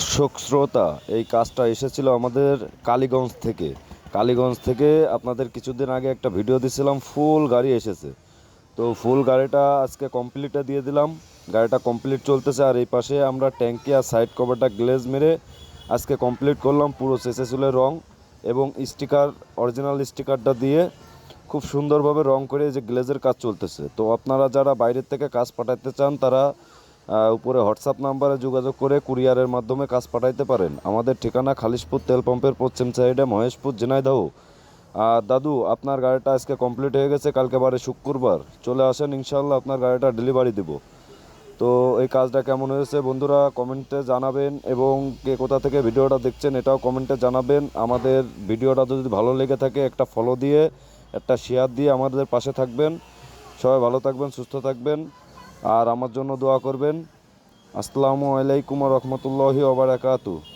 দর্শক শ্রোতা, এই কাজটা এসেছিল আমাদের কালীগঞ্জ থেকে আপনাদের কিছুদিন আগে একটা ভিডিও দিছিলাম, ফুল গাড়ি এসেছে। তো ফুল গাড়িটা আজকে কমপ্লিটে দিয়ে দিলাম। গাড়িটা কমপ্লিট চলতেছে, আর এই পাশে আমরা ট্যাঙ্কি আর সাইড কভারটা গ্লেজ মেরে আজকে কমপ্লিট করলাম। পুরো শেষে চুলে রং এবং স্টিকার, অরিজিনাল স্টিকারটা দিয়ে খুব সুন্দরভাবে রং করে এই যে গ্লেজের কাজ চলতেছে। তো আপনারা যারা বাইরের থেকে কাজ পাঠাতে চান তারা উপরে হোয়াটসঅ্যাপ নাম্বারে যোগাযোগ করে কুরিয়ারের মাধ্যমে কাজ পাঠাইতে পারেন। আমাদের ঠিকানা খালিশপুর তেল পাম্পের পশ্চিম সাইডে, মহেশপুর, ঝিনাইদহ। আর দাদু, আপনার গাড়িটা আজকে কমপ্লিট হয়ে গেছে, কালকে বারে শুক্রবার চলে আসেন, ইনশাল্লাহ আপনার গাড়িটা ডেলিভারি দেব। তো এই কাজটা কেমন হয়েছে বন্ধুরা কমেন্টে জানাবেন, এবং কে কোথা থেকে ভিডিওটা দেখছেন এটাও কমেন্টে জানাবেন। আমাদের ভিডিওটা যদি ভালো লেগে থাকে একটা ফলো দিয়ে, একটা শেয়ার দিয়ে আমাদের পাশে থাকবেন। সবাই ভালো থাকবেন, সুস্থ থাকবেন, আর আমার জন্য দোয়া করবেন। আসসালামু আলাইকুম ওয়া রাহমাতুল্লাহি ওয়া বারাকাতুহু।